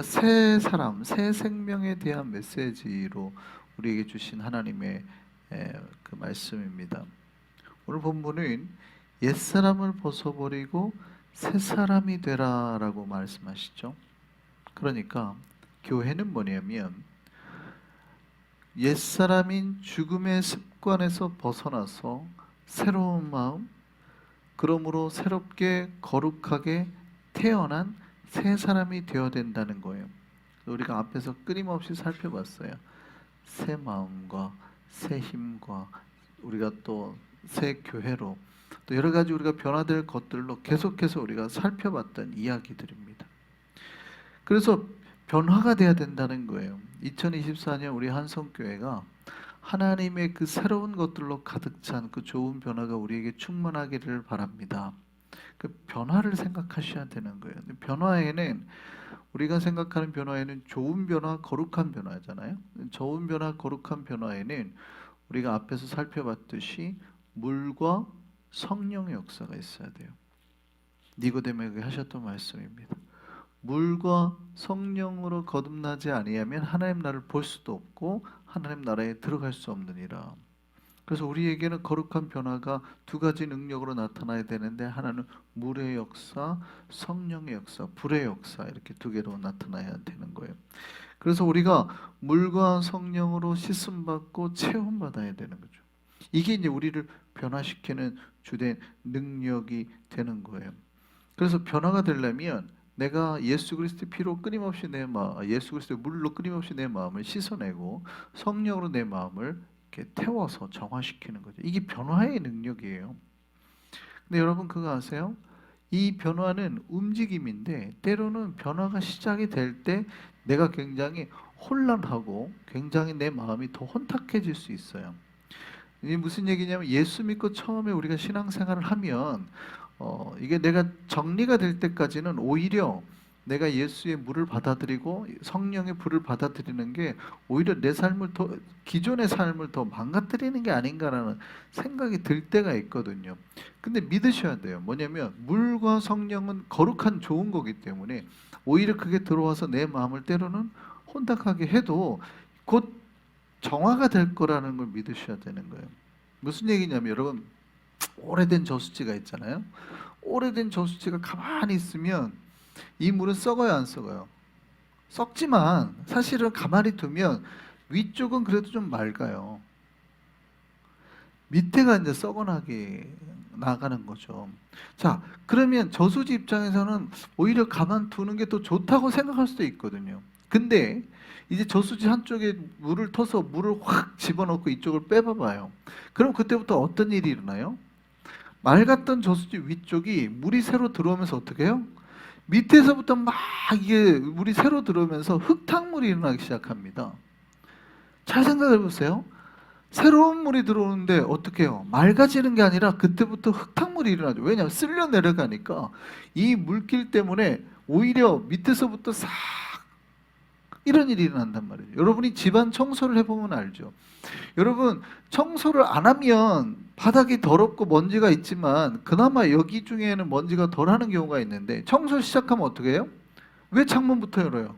새 사람, 새 생명에 대한 메시지로 우리에게 주신 하나님의 그 말씀입니다. 오늘 본문은 옛사람을 벗어버리고 새 사람이 되라라고 말씀하시죠. 그러니까 교회는 뭐냐면 옛사람인 죽음의 습관에서 벗어나서 새로운 마음, 그러므로 새롭게 거룩하게 태어난 새 사람이 되어야 된다는 거예요. 우리가 앞에서 끊임없이 살펴봤어요. 새 마음과 새 힘과 우리가 또 새 교회로 또 여러 가지 우리가 변화될 것들로 계속해서 우리가 살펴봤던 이야기들입니다. 그래서 변화가 돼야 된다는 거예요. 2024년 우리 한성교회가 하나님의 그 새로운 것들로 가득 찬 그 좋은 변화가 우리에게 충만하기를 바랍니다. 그 변화를 생각하셔야 되는 거예요. 변화에는 우리가 생각하는 변화에는 좋은 변화, 거룩한 변화잖아요. 좋은 변화, 거룩한 변화에는 우리가 앞에서 살펴봤듯이 물과 성령의 역사가 있어야 돼요. 니고데모에게 하셨던 말씀입니다. 물과 성령으로 거듭나지 아니하면 하나님 나라를 볼 수도 없고 하나님 나라에 들어갈 수 없느니라. 그래서 우리에게는 거룩한 변화가 두 가지 능력으로 나타나야 되는데 하나는 물의 역사, 성령의 역사, 불의 역사 이렇게 두 개로 나타나야 되는 거예요. 그래서 우리가 물과 성령으로 씻음받고 체험받아야 되는 거죠. 이게 이제 우리를 변화시키는 주된 능력이 되는 거예요. 그래서 변화가 되려면 내가 예수 그리스도의 피로 끊임없이 예수 그리스도의 물로 끊임없이 내 마음을 씻어내고 성령으로 내 마음을 이렇게 태워서 정화시키는 거죠. 이게 변화의 능력이에요. 근데 여러분 그거 아세요? 이 변화는 움직임인데 때로는 변화가 시작이 될 때 내가 굉장히 혼란하고 굉장히 내 마음이 더 혼탁해질 수 있어요. 이게 무슨 얘기냐면 예수 믿고 처음에 우리가 신앙생활을 하면 이게 내가 정리가 될 때까지는 오히려 내가 예수의 물을 받아들이고 성령의 불을 받아들이는 게 오히려 내 삶을 더 기존의 삶을 더 망가뜨리는 게 아닌가라는 생각이 들 때가 있거든요. 근데 믿으셔야 돼요. 뭐냐면 물과 성령은 거룩한 좋은 거기 때문에 오히려 그게 들어와서 내 마음을 때로는 혼탁하게 해도 곧 정화가 될 거라는 걸 믿으셔야 되는 거예요. 무슨 얘기냐면 여러분 오래된 저수지가 있잖아요. 오래된 저수지가 가만히 있으면 이 물은 썩어요, 안 썩어요? 썩지만 사실은 가만히 두면 위쪽은 그래도 좀 맑아요. 밑에가 이제 썩어나게 나가는 거죠. 자, 그러면 저수지 입장에서는 오히려 가만 두는 게 더 좋다고 생각할 수도 있거든요. 근데 이제 저수지 한쪽에 물을 터서 물을 확 집어넣고 이쪽을 빼봐봐요. 그럼 그때부터 어떤 일이 일어나요? 맑았던 저수지 위쪽이 물이 새로 들어오면서 어떻게 해요? 밑에서부터 막 이게 물이 새로 들어오면서 흙탕물이 일어나기 시작합니다. 잘 생각해 보세요. 새로운 물이 들어오는데 어떻게 해요? 맑아지는 게 아니라 그때부터 흙탕물이 일어나죠. 왜냐하면 쓸려 내려가니까 이 물길 때문에 오히려 밑에서부터 싹 이런 일이 일어난단 말이에요. 여러분이 집안 청소를 해보면 알죠. 여러분 청소를 안 하면 바닥이 더럽고 먼지가 있지만 그나마 여기 중에는 먼지가 덜하는 경우가 있는데 청소를 시작하면 어떻게 해요? 왜 창문부터 열어요?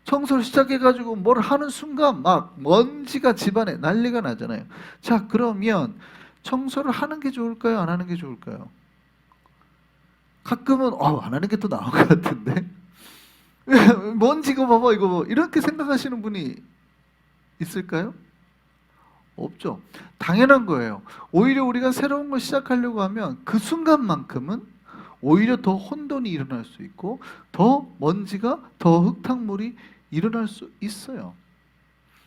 청소를 시작해가지고 뭘 하는 순간 막 먼지가 집안에 난리가 나잖아요. 자, 그러면 청소를 하는 게 좋을까요? 안 하는 게 좋을까요? 가끔은 안 하는 게 더 나은 것 같은데 먼지 이거 봐봐 이거 뭐 이렇게 생각하시는 분이 있을까요? 없죠. 당연한 거예요. 오히려 우리가 새로운 걸 시작하려고 하면 그 순간만큼은 오히려 더 혼돈이 일어날 수 있고 더 먼지가 더 흙탕물이 일어날 수 있어요.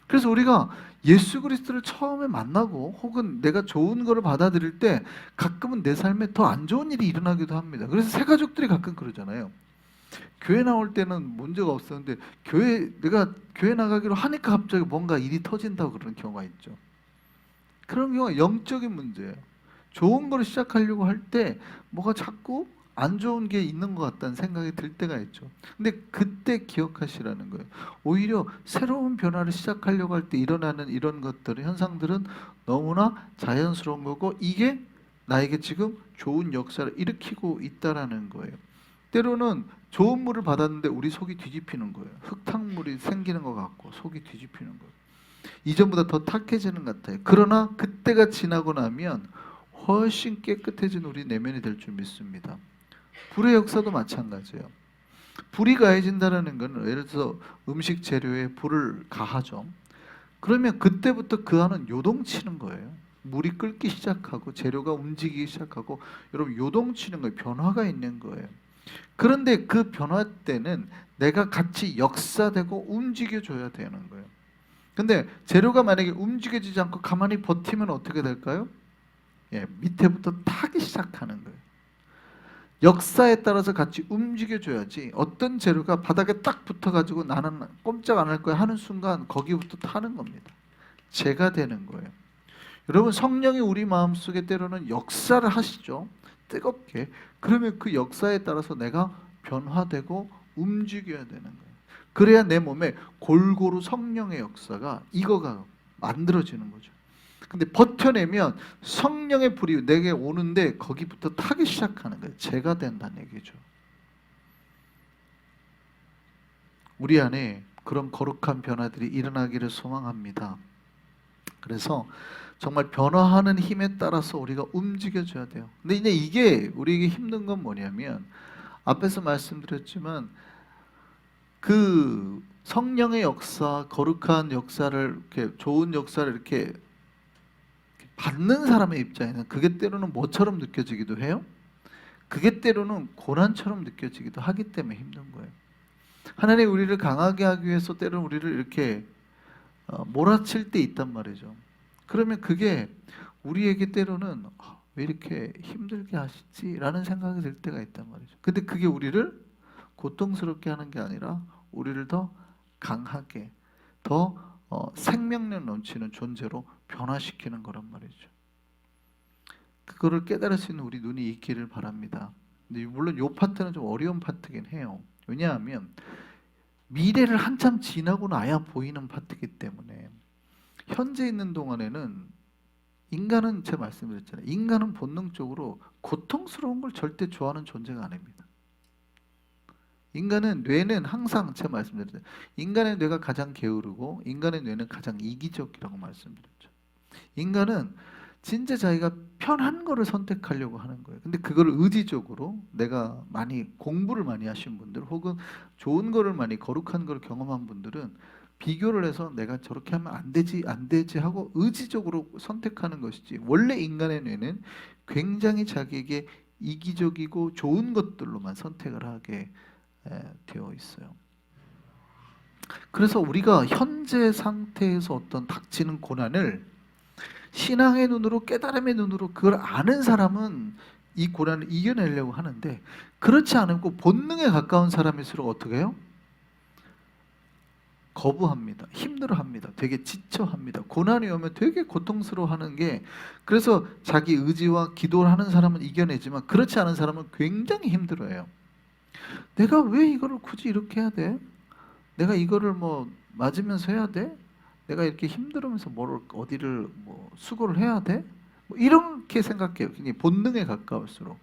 그래서 우리가 예수 그리스도를 처음에 만나고 혹은 내가 좋은 거를 받아들일 때 가끔은 내 삶에 더 안 좋은 일이 일어나기도 합니다. 그래서 새 가족들이 가끔 그러잖아요. 교회 나올 때는 문제가 없었는데 내가 교회 나가기로 하니까 갑자기 뭔가 일이 터진다고 그러는 경우가 있죠. 그런 경우가 영적인 문제예요. 좋은 걸 시작하려고 할 때 뭐가 자꾸 안 좋은 게 있는 것 같다는 생각이 들 때가 있죠. 근데 그때 기억하시라는 거예요. 오히려 새로운 변화를 시작하려고 할 때 일어나는 이런 것들은 현상들은 너무나 자연스러운 거고 이게 나에게 지금 좋은 역사를 일으키고 있다라는 거예요. 때로는 좋은 물을 받았는데 우리 속이 뒤집히는 거예요. 흙탕물이 생기는 것 같고 속이 뒤집히는 거예요. 이전보다 더 탁해지는 것 같아요. 그러나 그때가 지나고 나면 훨씬 깨끗해진 우리 내면이 될 줄 믿습니다. 불의 역사도 마찬가지예요. 불이 가해진다는 건 예를 들어서 음식 재료에 불을 가하죠. 그러면 그때부터 그 안은 요동치는 거예요. 물이 끓기 시작하고 재료가 움직이기 시작하고 여러분 요동치는 거예요. 변화가 있는 거예요. 그런데 그 변화 때는 내가 같이 역사되고 움직여줘야 되는 거예요. 근데 재료가 만약에 움직여지지 않고 가만히 버티면 어떻게 될까요? 밑에부터 타기 시작하는 거예요. 역사에 따라서 같이 움직여줘야지 어떤 재료가 바닥에 딱 붙어가지고 나는 꼼짝 안 할 거야 하는 순간 거기부터 타는 겁니다. 죄가 되는 거예요. 여러분 성령이 우리 마음속에 때로는 역사를 하시죠. 뜨겁게. 그러면 그 역사에 따라서 내가 변화되고 움직여야 되는 거예요. 그래야 내 몸에 골고루 성령의 역사가 이거가 만들어지는 거죠. 근데 버텨내면 성령의 불이 내게 오는데 거기부터 타기 시작하는 거예요. 죄가 된다는 얘기죠. 우리 안에 그런 거룩한 변화들이 일어나기를 소망합니다. 그래서 정말 변화하는 힘에 따라서 우리가 움직여줘야 돼요. 근데 이제 이게 우리에게 힘든 건 뭐냐면 앞에서 말씀드렸지만 그 성령의 역사, 거룩한 역사를 이렇게 좋은 역사를 이렇게 받는 사람의 입장에는 그게 때로는 뭐처럼 느껴지기도 해요. 그게 때로는 고난처럼 느껴지기도 하기 때문에 힘든 거예요. 하나님 우리를 강하게 하기 위해서 때로는 우리를 이렇게 몰아칠 때 있단 말이죠. 그러면 그게 우리에게 때로는 왜 이렇게 힘들게 하시지? 라는 생각이 들 때가 있단 말이죠. 근데 그게 우리를 고통스럽게 하는 게 아니라 우리를 더 강하게, 더 생명력 넘치는 존재로 변화시키는 거란 말이죠. 그거를 깨달을 수 있는 우리 눈이 있기를 바랍니다. 근데 물론 이 파트는 좀 어려운 파트긴 해요. 왜냐하면 미래를 한참 지나고 나야 보이는 파트이기 때문에 현재 있는 동안에는 인간은 제가 말씀드렸잖아요. 인간은 본능적으로 고통스러운 걸 절대 좋아하는 존재가 아닙니다. 인간은 뇌는 항상 제가 말씀드렸잖아요. 인간의 뇌가 가장 게으르고 인간의 뇌는 가장 이기적이라고 말씀드렸죠. 인간은 진짜 자기가 편한 거를 선택하려고 하는 거예요. 근데 그거를 의지적으로 내가 많이 공부를 많이 하신 분들 혹은 좋은 거를 많이 거룩한 걸 경험한 분들은 비교를 해서 내가 저렇게 하면 안 되지 하고 의지적으로 선택하는 것이지 원래 인간의 뇌는 굉장히 자기에게 이기적이고 좋은 것들로만 선택을 하게 되어 있어요. 그래서 우리가 현재 상태에서 어떤 닥치는 고난을 신앙의 눈으로 깨달음의 눈으로 그걸 아는 사람은 이 고난을 이겨내려고 하는데 그렇지 않고 본능에 가까운 사람일수록 어떻게 해요? 거부합니다. 힘들어합니다. 되게 지쳐합니다. 고난이 오면 되게 고통스러워하는 게 그래서 자기 의지와 기도를 하는 사람은 이겨내지만 그렇지 않은 사람은 굉장히 힘들어해요. 내가 왜 이거를 굳이 이렇게 해야 돼? 내가 이거를 뭐 맞으면서 해야 돼? 내가 이렇게 힘들으면서 뭘 어디를 뭐 수고를 해야 돼? 뭐 이렇게 생각해요. 굉장히 본능에 가까울수록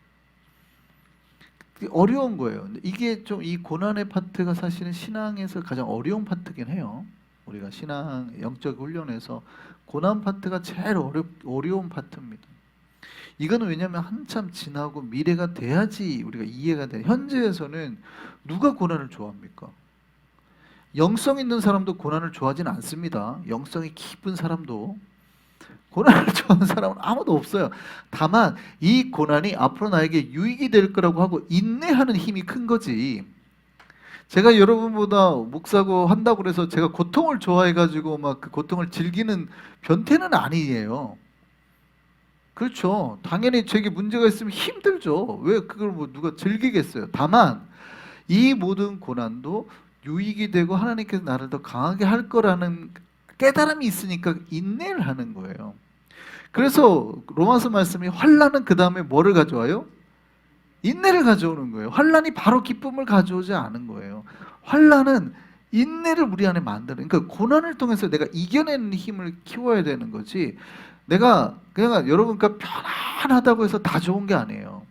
어려운 거예요. 근데 이게 좀 이 고난의 파트가 사실은 신앙에서 가장 어려운 파트긴 해요. 우리가 신앙 영적 훈련에서 고난 파트가 제일 어려운 파트입니다. 이거는 왜냐하면 한참 지나고 미래가 돼야지 우리가 이해가 돼. 현재에서는 누가 고난을 좋아합니까? 영성 있는 사람도 고난을 좋아하지는 않습니다. 영성이 깊은 사람도 고난을 좋아하는 사람은 아무도 없어요. 다만 이 고난이 앞으로 나에게 유익이 될 거라고 하고 인내하는 힘이 큰 거지. 제가 여러분보다 목사고 한다고 그래서 제가 고통을 좋아해가지고 막 그 고통을 즐기는 변태는 아니에요. 그렇죠. 당연히 저에게 문제가 있으면 힘들죠. 왜 그걸 뭐 누가 즐기겠어요. 다만 이 모든 고난도 유익이 되고 하나님께서 나를 더 강하게 할 거라는 깨달음이 있으니까 인내를 하는 거예요. 그래서 로마서 말씀이 환난은 그 다음에 뭐를 가져와요? 인내를 가져오는 거예요. 환난이 바로 기쁨을 가져오지 않은 거예요. 환난은 인내를 우리 안에 만드는, 그러니까 고난을 통해서 내가 이겨내는 힘을 키워야 되는 거지. 내가 그냥 여러분 그러니까 편안하다고 해서 다 좋은 게 아니에요.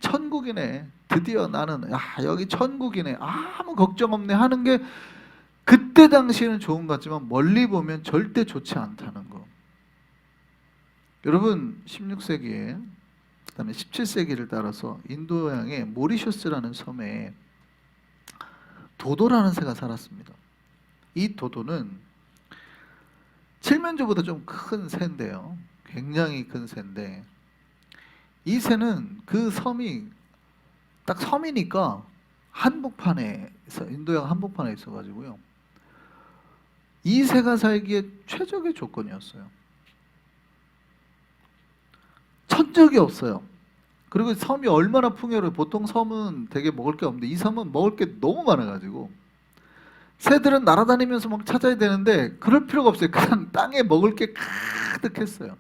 천국이네, 드디어 나는 여기 천국이네, 아무 걱정 없네 하는 게 그때 당시에는 좋은 것 같지만 멀리 보면 절대 좋지 않다는 거. 여러분 16세기에 그다음에 17세기를 따라서 인도양의 모리셔스라는 섬에 도도라는 새가 살았습니다. 이 도도는 칠면조보다 좀 큰 새인데요. 굉장히 큰 새인데 이 새는 그 섬이 딱 섬이니까 한복판에 인도양 한복판에 있어가지고요. 이 새가 살기에 최적의 조건이었어요. 천적이 없어요. 그리고 섬이 얼마나 풍요로워요. 보통 섬은 되게 먹을 게 없는데 이 섬은 먹을 게 너무 많아가지고 새들은 날아다니면서 막 찾아야 되는데 그럴 필요가 없어요. 그냥 땅에 먹을 게 가득했어요.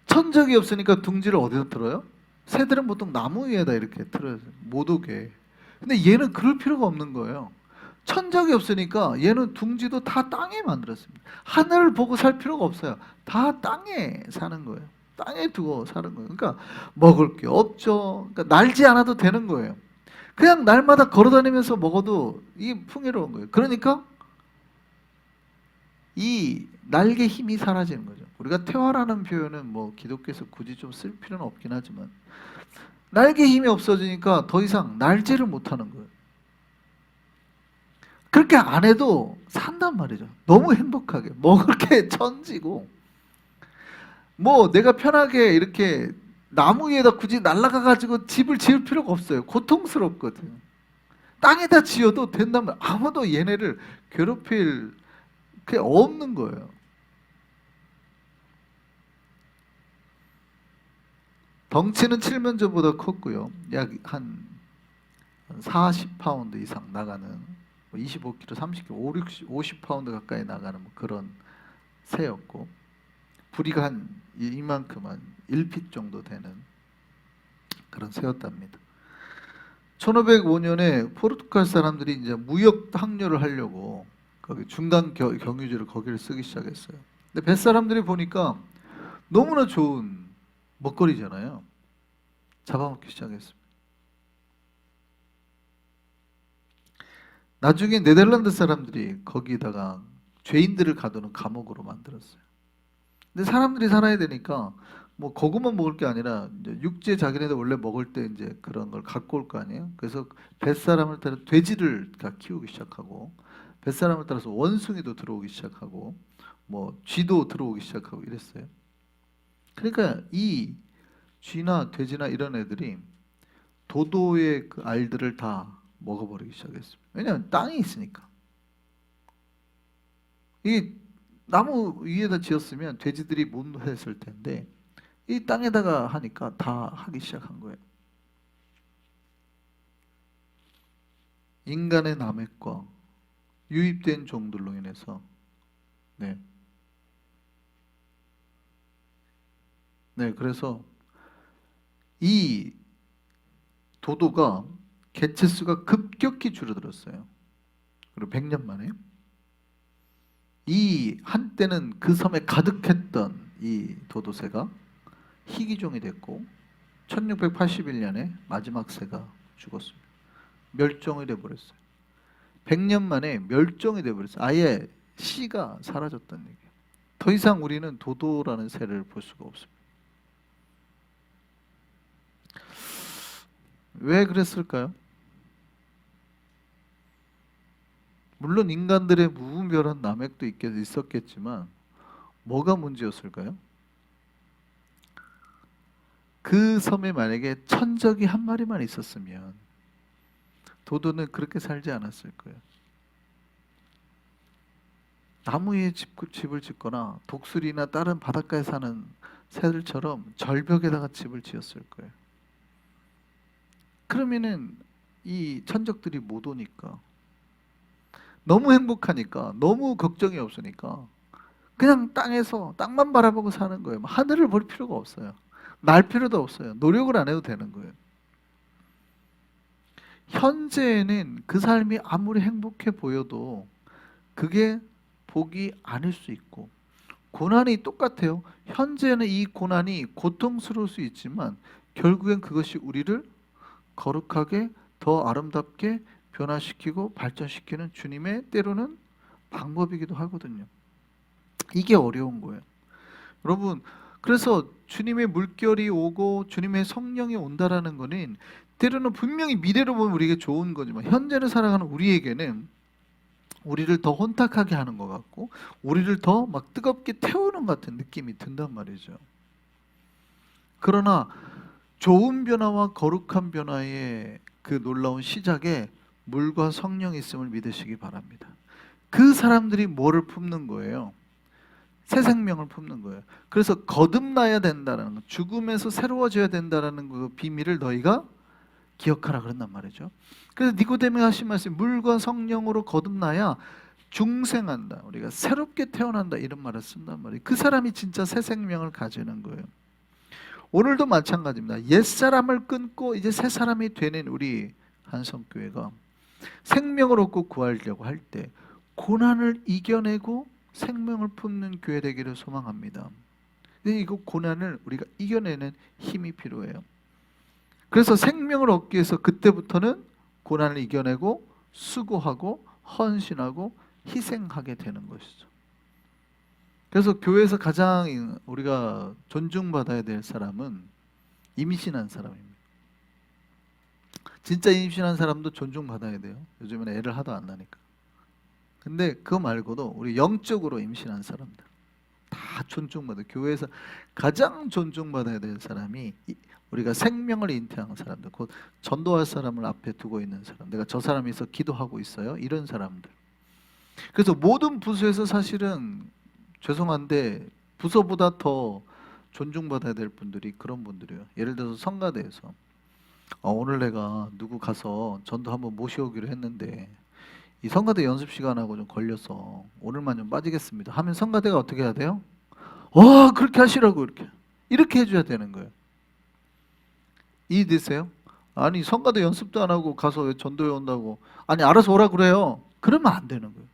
천적이 없으니까 둥지를 어디서 틀어요? 새들은 보통 나무 위에다 이렇게 틀어요. 못 오게. 근데 얘는 그럴 필요가 없는 거예요. 천적이 없으니까 얘는 둥지도 다 땅에 만들었습니다. 하늘을 보고 살 필요가 없어요. 다 땅에 사는 거예요. 땅에 두고 사는 거예요. 그러니까 먹을 게 없죠. 그러니까 날지 않아도 되는 거예요. 그냥 날마다 걸어다니면서 먹어도 이게 풍요로운 거예요. 그러니까 이 날개 힘이 사라지는 거죠. 우리가 태화라는 표현은 뭐 기독교에서 굳이 좀 쓸 필요는 없긴 하지만 날개 힘이 없어지니까 더 이상 날지를 못하는 거예요. 그렇게 안 해도 산단 말이죠. 너무 행복하게 먹을 게 천지고 뭐 내가 편하게 이렇게 나무 위에다 굳이 날아가 가지고 집을 지을 필요가 없어요. 고통스럽거든요. 땅에다 지어도 된다면 아무도 얘네를 괴롭힐 게 없는 거예요. 덩치는 칠면조보다 컸고요. 약 한 40파운드 이상 나가는 25kg, 30kg, 50파운드 가까이 나가는 뭐 그런 새였고 부리가 한 이만큼 한 1핏 정도 되는 그런 새였답니다. 1505년에 포르투갈 사람들이 이제 무역 항로를 하려고 거기 중간 경유지를 거기를 쓰기 시작했어요. 근데 뱃사람들이 보니까 너무나 좋은 먹거리잖아요. 잡아먹기 시작했습니다. 나중에 네덜란드 사람들이 거기다가 죄인들을 가두는 감옥으로 만들었어요. 근데 사람들이 살아야 되니까 뭐 고구마 먹을 게 아니라 이제 육지에 자기네들 원래 먹을 때 이제 그런 걸 갖고 올 거 아니에요. 그래서 뱃사람을 따라 돼지를 다 키우기 시작하고 뱃사람을 따라서 원숭이도 들어오기 시작하고 뭐 쥐도 들어오기 시작하고 이랬어요. 그러니까 이 쥐나 돼지나 이런 애들이 도도의 그 알들을 다 먹어버리기 시작했습니다. 왜냐하면 땅이 있으니까. 이 나무 위에다 지었으면 돼지들이 못 했을 텐데 이 땅에다가 하니까 다 하기 시작한 거예요. 인간의 남획과 유입된 종들로 인해서 네. 그래서 이 도도가 개체수가 급격히 줄어들었어요. 그리고 100년 만에 이 한때는 그 섬에 가득했던 이 도도새가 희귀종이 됐고 1681년에 마지막 새가 죽었습니다. 멸종이 돼버렸어요. 100년 만에 멸종이 돼버렸어요. 아예 씨가 사라졌다는 얘기예요. 더 이상 우리는 도도라는 새를 볼 수가 없습니다. 왜 그랬을까요? 물론 인간들의 무분별한 남획도 있었겠지만 뭐가 문제였을까요? 그 섬에 만약에 천적이 한 마리만 있었으면 도도는 그렇게 살지 않았을 거예요. 나무 위에 집을 짓거나 독수리나 다른 바닷가에 사는 새들처럼 절벽에다가 집을 지었을 거예요. 그러면은 이 천적들이 못 오니까 너무 행복하니까 너무 걱정이 없으니까 그냥 땅에서 땅만 바라보고 사는 거예요. 하늘을 볼 필요가 없어요. 날 필요도 없어요. 노력을 안 해도 되는 거예요. 현재에는 그 삶이 아무리 행복해 보여도 그게 복이 아닐 수 있고 고난이 똑같아요. 현재는 이 고난이 고통스러울 수 있지만 결국엔 그것이 우리를 거룩하게 더 아름답게 변화시키고 발전시키는 주님의 때로는 방법이기도 하거든요. 이게 어려운 거예요. 여러분, 그래서 주님의 물결이 오고 주님의 성령이 온다라는 거는 때로는 분명히 미래로 보면 우리에게 좋은 거지만 현재를 살아가는 우리에게는 우리를 더 혼탁하게 하는 것 같고 우리를 더 막 뜨겁게 태우는 것 같은 느낌이 든단 말이죠. 그러나 좋은 변화와 거룩한 변화의 그 놀라운 시작에 물과 성령이 있음을 믿으시기 바랍니다. 그 사람들이 뭐를 품는 거예요? 새 생명을 품는 거예요. 그래서 거듭나야 된다는 거, 죽음에서 새로워져야 된다는 그 비밀을 너희가 기억하라 그런단 말이죠. 그래서 니고데모가 하신 말씀, 물과 성령으로 거듭나야 중생한다, 우리가 새롭게 태어난다, 이런 말을 쓴단 말이에요. 그 사람이 진짜 새 생명을 가지는 거예요. 오늘도 마찬가지입니다. 옛사람을 끊고 이제 새 사람이 되는 우리 한성교회가 생명을 얻고 구하려고 할 때 고난을 이겨내고 생명을 품는 교회 되기를 소망합니다. 근데 이거 고난을 우리가 이겨내는 힘이 필요해요. 그래서 생명을 얻기 위해서 그때부터는 고난을 이겨내고 수고하고 헌신하고 희생하게 되는 것이죠. 그래서 교회에서 가장 우리가 존중받아야 될 사람은 임신한 사람입니다. 진짜 임신한 사람도 존중받아야 돼요. 요즘에는 애를 하도 안 나니까. 근데 그거 말고도 우리 영적으로 임신한 사람들 다 존중받아요. 교회에서 가장 존중받아야 될 사람이 우리가 생명을 잉태한 사람들, 곧 전도할 사람을 앞에 두고 있는 사람, 내가 저 사람이 있어 기도하고 있어요, 이런 사람들. 그래서 모든 부서에서 사실은 죄송한데 부서보다 더 존중받아야 될 분들이 그런 분들이에요. 예를 들어서 성가대에서 오늘 내가 누구 가서 전도 한번 모셔오기로 했는데 이 성가대 연습 시간하고 좀 걸려서 오늘만 좀 빠지겠습니다 하면 성가대가 어떻게 해야 돼요? 그렇게 하시라고 이렇게 해줘야 되는 거예요. 이해되세요? 아니 성가대 연습도 안 하고 가서 왜 전도회 온다고, 아니 알아서 오라 그래요. 그러면 안 되는 거예요.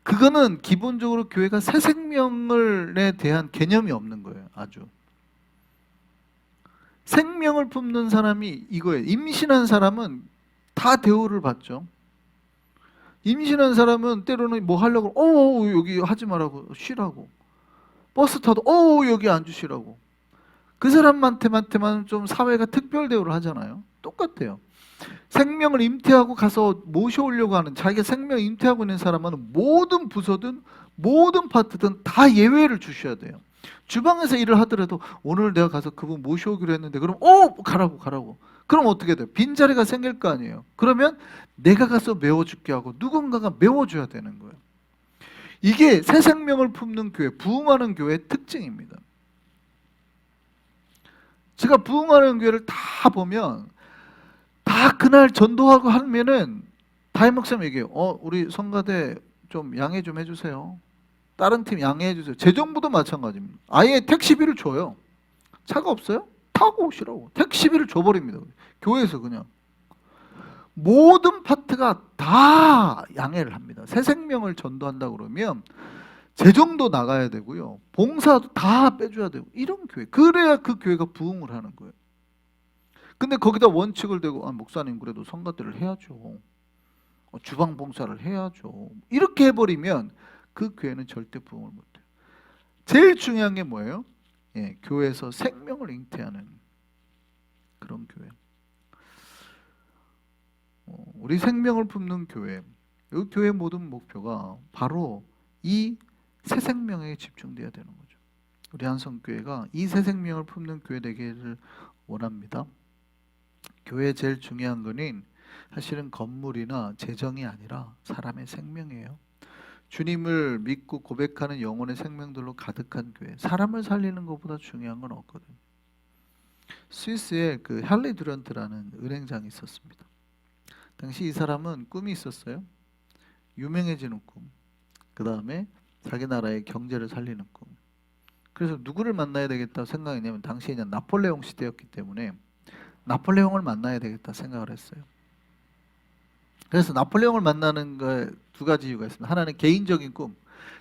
그거는 기본적으로 교회가 새 생명에 대한 개념이 없는 거예요. 아주 생명을 품는 사람이 이거예요. 임신한 사람은 다 대우를 받죠. 임신한 사람은 때로는 뭐 하려고 여기 하지 말라고, 쉬라고, 버스 타도 여기 앉으시라고, 그 사람한테만 좀 사회가 특별 대우를 하잖아요. 똑같아요. 생명을 잉태하고 가서 모셔오려고 하는, 자기가 생명 잉태하고 있는 사람은 모든 부서든 모든 파트든 다 예외를 주셔야 돼요. 주방에서 일을 하더라도 오늘 내가 가서 그분 모셔오기로 했는데 그럼 가라고. 그럼 어떻게 돼요? 빈자리가 생길 거 아니에요. 그러면 내가 가서 메워줄게 하고 누군가가 메워줘야 되는 거예요. 이게 새 생명을 품는 교회, 부흥하는 교회의 특징입니다. 제가 부흥하는 교회를 다 보면 다 그날 전도하고 하면은 다임 목사님 얘기해요. 우리 성가대 좀 양해 좀 해주세요. 다른 팀 양해해 주세요. 재정부도 마찬가지입니다. 아예 택시비를 줘요. 차가 없어요? 타고 오시라고. 택시비를 줘버립니다. 교회에서 그냥. 모든 파트가 다 양해를 합니다. 새 생명을 전도한다 그러면 재정도 나가야 되고요. 봉사도 다 빼줘야 되고, 이런 교회. 그래야 그 교회가 부흥을 하는 거예요. 근데 거기다 원칙을 대고 목사님 그래도 성가대를 해야죠. 주방 봉사를 해야죠. 이렇게 해버리면 그 교회는 절대 부흥을 못해요. 제일 중요한 게 뭐예요? 교회에서 생명을 잉태하는 그런 교회. 우리 생명을 품는 교회, 이 교회의 모든 목표가 바로 이 새 생명에 집중돼야 되는 거죠. 우리 한성교회가 이 새 생명을 품는 교회 되기를 원합니다. 교회의 제일 중요한 거는 사실은 건물이나 재정이 아니라 사람의 생명이에요. 주님을 믿고 고백하는 영혼의 생명들로 가득한 교회, 사람을 살리는 것보다 중요한 건 없거든요. 스위스에 그 할리 듀란트라는 은행장이 있었습니다. 당시 이 사람은 꿈이 있었어요. 유명해지는 꿈, 그 다음에 자기 나라의 경제를 살리는 꿈. 그래서 누구를 만나야 되겠다 생각했냐면 당시에는 나폴레옹 시대였기 때문에 나폴레옹을 만나야 되겠다 생각을 했어요. 그래서 나폴레옹을 만나는 거 두 가지 이유가 있습니다. 하나는 개인적인 꿈,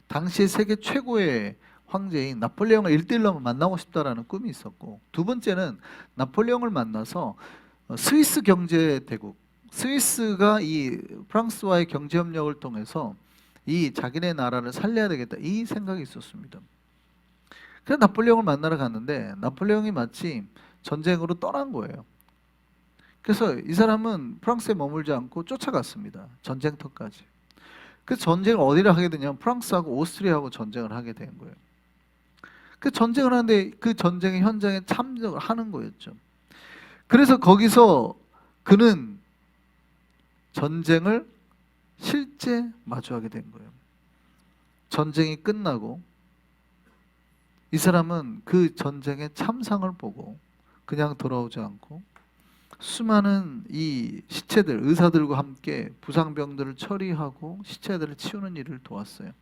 당시의 세계 최고의 황제인 나폴레옹을 1대1로 만나고 싶다라는 꿈이 있었고, 두 번째는 나폴레옹을 만나서 스위스 경제 대국, 스위스가 이 프랑스와의 경제 협력을 통해서 이 자기네 나라를 살려야 되겠다 이 생각이 있었습니다. 그래서 나폴레옹을 만나러 갔는데 나폴레옹이 마치 전쟁으로 떠난 거예요. 그래서 이 사람은 프랑스에 머물지 않고 쫓아갔습니다. 전쟁터까지. 그래서 전쟁을 어디를 하게 되냐면 프랑스하고 오스트리아하고 전쟁을 하게 된 거예요. 그 전쟁을 하는데 그 전쟁의 현장에 참석을 하는 거였죠. 그래서 거기서 그는 전쟁을 실제 마주하게 된 거예요. 전쟁이 끝나고 이 사람은 그 전쟁의 참상을 보고 그냥 돌아오지 않고 수많은 이 시체들, 의사들과 함께 부상병들을 처리하고 시체들을 치우는 일을 도왔어요.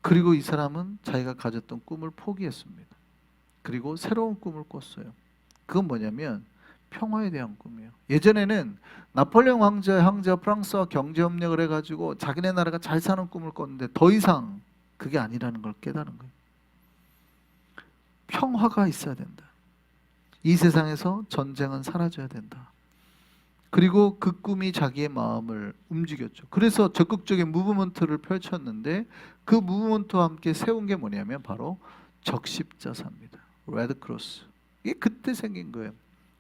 그리고 이 사람은 자기가 가졌던 꿈을 포기했습니다. 그리고 새로운 꿈을 꿨어요. 그건 뭐냐면 평화에 대한 꿈이에요. 예전에는 나폴레옹 황제가 프랑스와 경제 협력을 해가지고 자기네 나라가 잘 사는 꿈을 꿨는데 더 이상 그게 아니라는 걸 깨달은 거예요. 평화가 있어야 된다. 이 세상에서 전쟁은 사라져야 된다. 그리고 그 꿈이 자기의 마음을 움직였죠. 그래서 적극적인 무브먼트를 펼쳤는데 그 무브먼트와 함께 세운 게 뭐냐면 바로 적십자사입니다. 레드크로스. 이게 그때 생긴 거예요.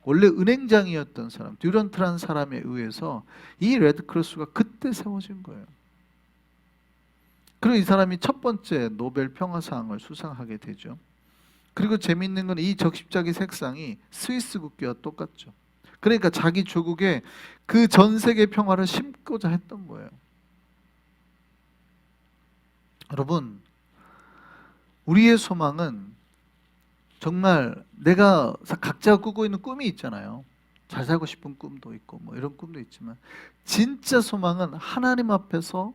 원래 은행장이었던 사람, 듀런트라는 사람에 의해서 이 레드크로스가 그때 세워진 거예요. 그리고 이 사람이 첫 번째 노벨 평화상을 수상하게 되죠. 그리고 재미있는 건 이 적십자기 색상이 스위스 국기와 똑같죠. 그러니까 자기 조국에 그 전 세계 평화를 심고자 했던 거예요. 여러분, 우리의 소망은 정말 내가 각자 꾸고 있는 꿈이 있잖아요. 잘 살고 싶은 꿈도 있고 뭐 이런 꿈도 있지만 진짜 소망은 하나님 앞에서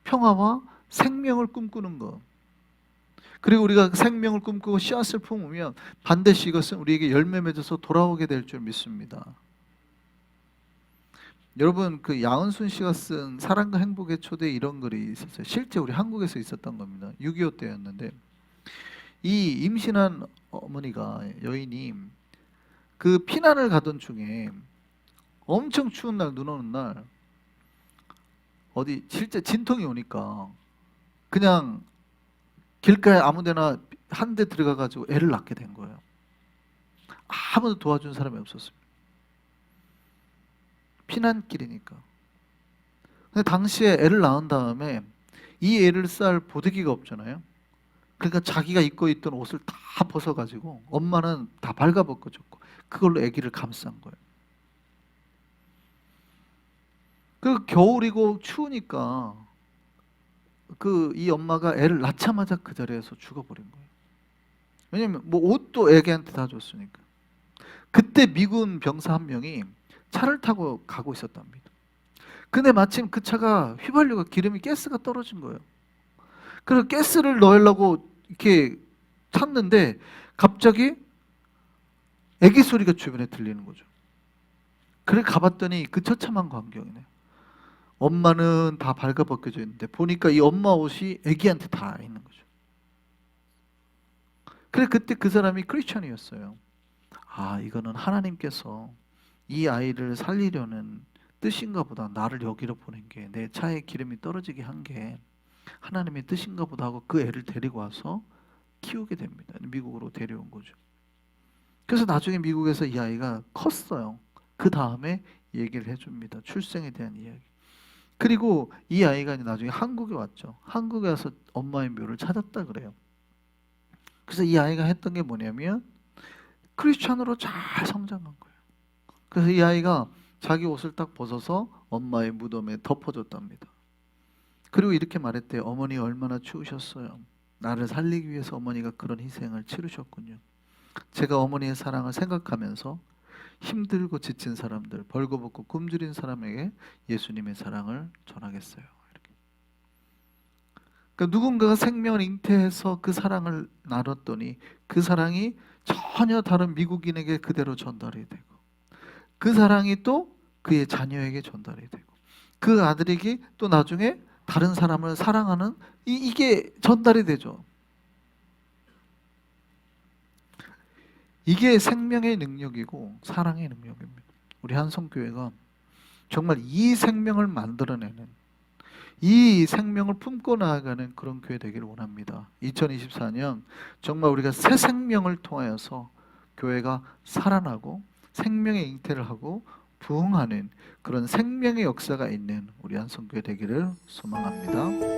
평화와 생명을 꿈꾸는 거. 그리고 우리가 생명을 꿈꾸고 씨앗을 품으면 반드시 이것은 우리에게 열매 맺어서 돌아오게 될 줄 믿습니다. 여러분, 그 야은순 씨가 쓴 사랑과 행복의 초대 이런 글이 있었어요. 실제 우리 한국에서 있었던 겁니다. 6.25 때였는데 이 임신한 어머니가 여인이 그 피난을 가던 중에 엄청 추운 날, 눈 오는 날 어디 실제 진통이 오니까 그냥 길가에 아무데나 한 대 들어가가지고 애를 낳게 된 거예요. 아무도 도와준 사람이 없었습니다. 피난길이니까. 근데 당시에 애를 낳은 다음에 이 애를 쌀 보드기가 없잖아요. 그러니까 자기가 입고 있던 옷을 다 벗어가지고 엄마는 다 발가벗겨줬고 그걸로 아기를 감싼 거예요. 그 겨울이고 추우니까 그 이 엄마가 애를 낳자마자 그 자리에서 죽어버린 거예요. 왜냐면 뭐 옷도 애기한테 다 줬으니까. 그때 미군 병사 한 명이 차를 타고 가고 있었답니다. 근데 마침 그 차가 휘발유가 기름이 가스가 떨어진 거예요. 그래서 가스를 넣으려고 이렇게 찾는데 갑자기 애기 소리가 주변에 들리는 거죠. 그래 가봤더니 그 처참한 광경이네요. 엄마는 다 발가벗겨져 있는데 보니까 이 엄마 옷이 애기한테 다 있는 거죠. 그래 그때 그 사람이 크리스천이었어요. 아, 이거는 하나님께서 이 아이를 살리려는 뜻인가 보다. 나를 여기로 보낸 게, 내 차에 기름이 떨어지게 한 게 하나님의 뜻인가 보다 하고 그 애를 데리고 와서 키우게 됩니다. 미국으로 데려온 거죠. 그래서 나중에 미국에서 이 아이가 컸어요. 그 다음에 얘기를 해줍니다. 출생에 대한 이야기. 그리고 이 아이가 나중에 한국에 왔죠. 한국에 와서 엄마의 묘를 찾았다 그래요. 그래서 이 아이가 했던 게 뭐냐면 크리스찬으로 잘 성장한 거예요. 그래서 이 아이가 자기 옷을 딱 벗어서 엄마의 무덤에 덮어줬답니다. 그리고 이렇게 말했대요. 어머니 얼마나 추우셨어요. 나를 살리기 위해서 어머니가 그런 희생을 치르셨군요. 제가 어머니의 사랑을 생각하면서 힘들고 지친 사람들, 벌거벗고 굶주린 사람에게 예수님의 사랑을 전하겠어요. 이렇게. 그러니까 누군가가 생명을 잉태해서 그 사랑을 나눴더니 그 사랑이 전혀 다른 미국인에게 그대로 전달이 되고 그 사랑이 또 그의 자녀에게 전달이 되고 그 아들에게 또 나중에 다른 사람을 사랑하는 이게 전달이 되죠. 이게 생명의 능력이고 사랑의 능력입니다. 우리 한성교회가 정말 이 생명을 만들어내는, 이 생명을 품고 나아가는 그런 교회 되기를 원합니다. 2024년 정말 우리가 새 생명을 통하여서 교회가 살아나고 생명의 잉태를 하고 부흥하는 그런 생명의 역사가 있는 우리 한성교회 되기를 소망합니다.